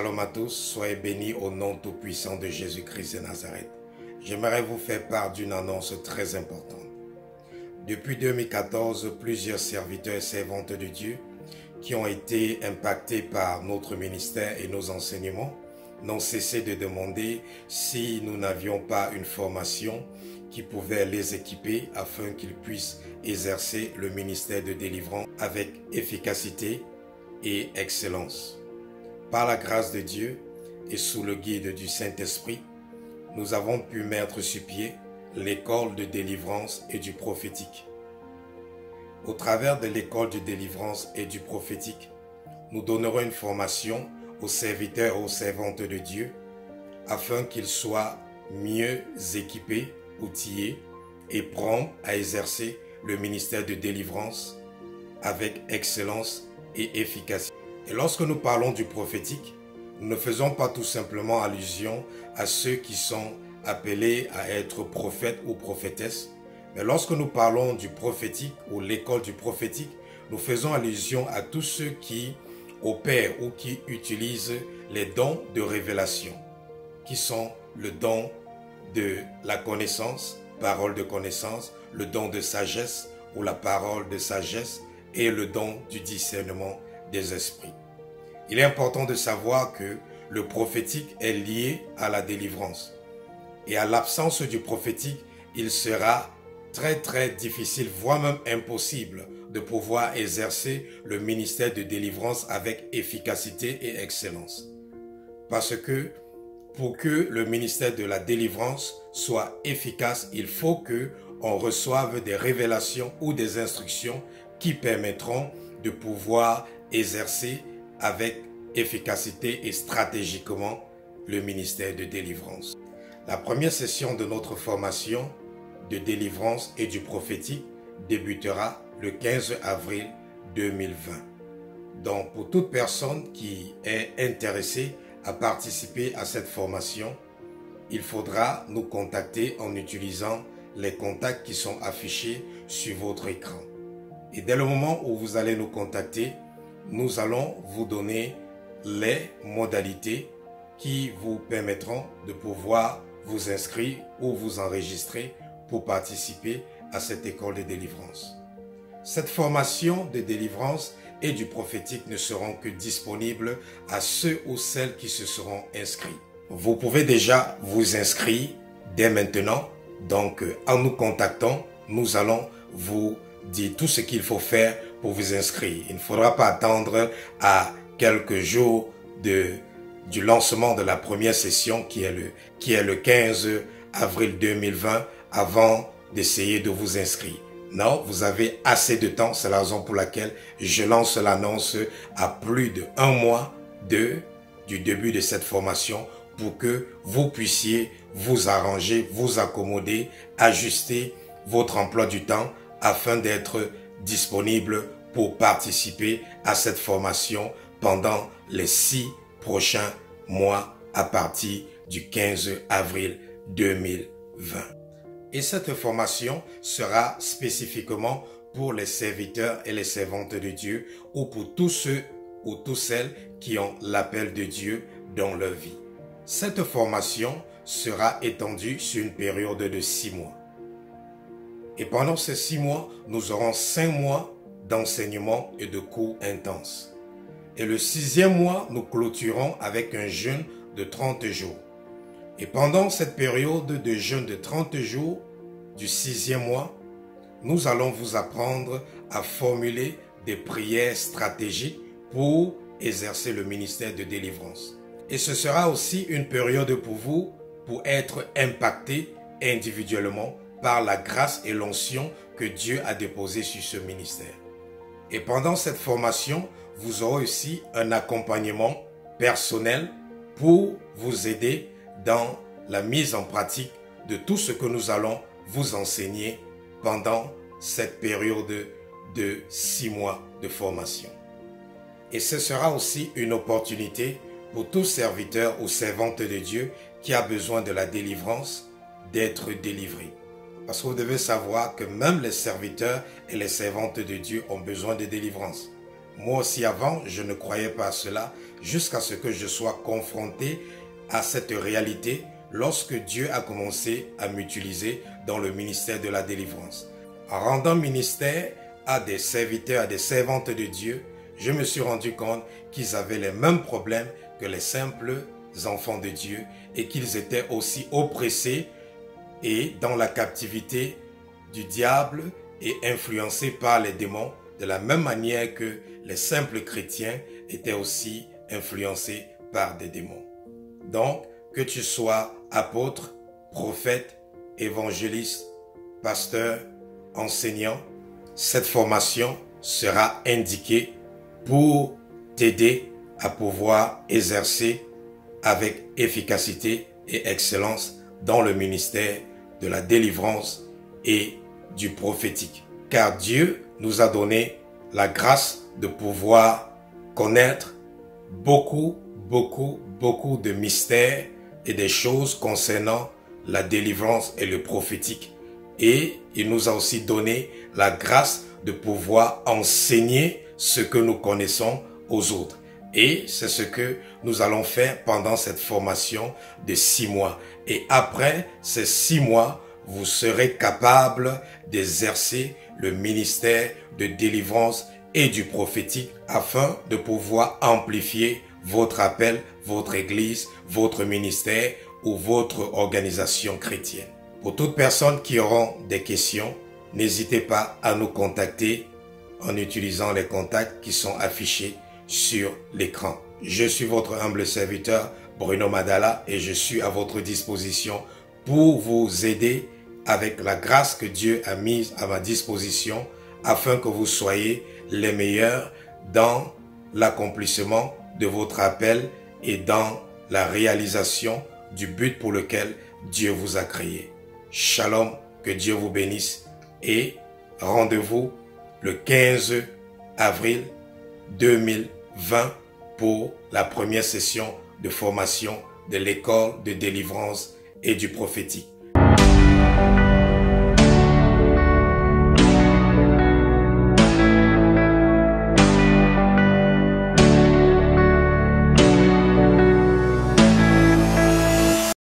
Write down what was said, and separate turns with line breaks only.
Shalom à tous, soyez bénis au nom tout-puissant de Jésus-Christ de Nazareth. J'aimerais vous faire part d'une annonce très importante. Depuis 2014, plusieurs serviteurs et servantes de Dieu qui ont été impactés par notre ministère et nos enseignements n'ont cessé de demander si nous n'avions pas une formation qui pouvait les équiper afin qu'ils puissent exercer le ministère de délivrance avec efficacité et excellence. Par la grâce de Dieu et sous le guide du Saint-Esprit, nous avons pu mettre sur pied l'école de délivrance et du prophétique. Au travers de l'école de délivrance et du prophétique, nous donnerons une formation aux serviteurs et aux servantes de Dieu afin qu'ils soient mieux équipés, outillés et prompts à exercer le ministère de délivrance avec excellence et efficacité. Et lorsque nous parlons du prophétique, nous ne faisons pas tout simplement allusion à ceux qui sont appelés à être prophètes ou prophétesses, mais lorsque nous parlons du prophétique ou l'école du prophétique, nous faisons allusion à tous ceux qui opèrent ou qui utilisent les dons de révélation, qui sont le don de la connaissance, parole de connaissance, le don de sagesse ou la parole de sagesse et le don du discernement des esprits. Il est important de savoir que le prophétique est lié à la délivrance. Et à l'absence du prophétique, il sera très difficile, voire même impossible, de pouvoir exercer le ministère de délivrance avec efficacité et excellence. Parce que pour que le ministère de la délivrance soit efficace, il faut qu'on reçoive des révélations ou des instructions qui permettront de pouvoir exercer avec efficacité et stratégiquement le ministère de délivrance. La première session de notre formation de délivrance et du prophétique débutera le 15 avril 2020. Donc pour toute personne qui est intéressée à participer à cette formation, il faudra nous contacter en utilisant les contacts qui sont affichés sur votre écran. Et dès le moment où vous allez nous contacter, nous allons vous donner les modalités qui vous permettront de pouvoir vous inscrire ou vous enregistrer pour participer à cette école de délivrance. Cette formation de délivrance et du prophétique ne seront que disponibles à ceux ou celles qui se seront inscrits. Vous pouvez déjà vous inscrire dès maintenant. Donc, en nous contactant, nous allons vous dire tout ce qu'il faut faire pour vous inscrire. Il ne faudra pas attendre à quelques jours du lancement de la première session qui est le 15 avril 2020 avant d'essayer de vous inscrire. Non, vous avez assez de temps, c'est la raison pour laquelle je lance l'annonce à plus d'1 mois du début de cette formation pour que vous puissiez vous arranger, vous accommoder, ajuster votre emploi du temps afin d'être disponible pour participer à cette formation pendant les 6 prochains mois à partir du 15 avril 2020. Et cette formation sera spécifiquement pour les serviteurs et les servantes de Dieu ou pour tous ceux ou toutes celles qui ont l'appel de Dieu dans leur vie. Cette formation sera étendue sur une période de 6 mois. Et pendant ces 6 mois, nous aurons 5 mois d'enseignement et de cours intenses. Et le 6e mois, nous clôturons avec un jeûne de 30 jours. Et pendant cette période de jeûne de 30 jours du 6e mois, nous allons vous apprendre à formuler des prières stratégiques pour exercer le ministère de délivrance. Et ce sera aussi une période pour vous pour être impacté individuellement par la grâce et l'onction que Dieu a déposée sur ce ministère. Et pendant cette formation, vous aurez aussi un accompagnement personnel pour vous aider dans la mise en pratique de tout ce que nous allons vous enseigner pendant cette période de 6 mois de formation. Et ce sera aussi une opportunité pour tout serviteur ou servante de Dieu qui a besoin de la délivrance d'être délivré. Parce que vous devez savoir que même les serviteurs et les servantes de Dieu ont besoin de délivrance. Moi aussi avant, je ne croyais pas à cela. jusqu'à ce que je sois confronté à cette réalité lorsque Dieu a commencé à m'utiliser dans le ministère de la délivrance. En rendant ministère à des serviteurs, à des servantes de Dieu, je me suis rendu compte qu'ils avaient les mêmes problèmes que les simples enfants de Dieu et qu'ils étaient aussi oppressés et dans la captivité du diable et influencés par les démons de la même manière que les simples chrétiens étaient aussi influencés par des démons. Donc, que tu sois apôtre, prophète, évangéliste, pasteur, enseignant, cette formation sera indiquée pour t'aider à pouvoir exercer avec efficacité et excellence dans le ministère de la délivrance et du prophétique. Car Dieu nous a donné la grâce de pouvoir connaître beaucoup de mystères et des choses concernant la délivrance et le prophétique. Et il nous a aussi donné la grâce de pouvoir enseigner ce que nous connaissons aux autres. Et c'est ce que nous allons faire pendant cette formation de 6 mois. Et après ces 6 mois, vous serez capable d'exercer le ministère de délivrance et du prophétique afin de pouvoir amplifier votre appel, votre église, votre ministère ou votre organisation chrétienne. Pour toutes personnes qui auront des questions, n'hésitez pas à nous contacter en utilisant les contacts qui sont affichés sur l'écran. Je suis votre humble serviteur Bruno Madala et je suis à votre disposition pour vous aider avec la grâce que Dieu a mise à ma disposition afin que vous soyez les meilleurs dans l'accomplissement de votre appel et dans la réalisation du but pour lequel Dieu vous a créé. Shalom, que Dieu vous bénisse et rendez-vous le 15 avril 2020 pour la première session de formation de l'école de délivrance et du prophétique.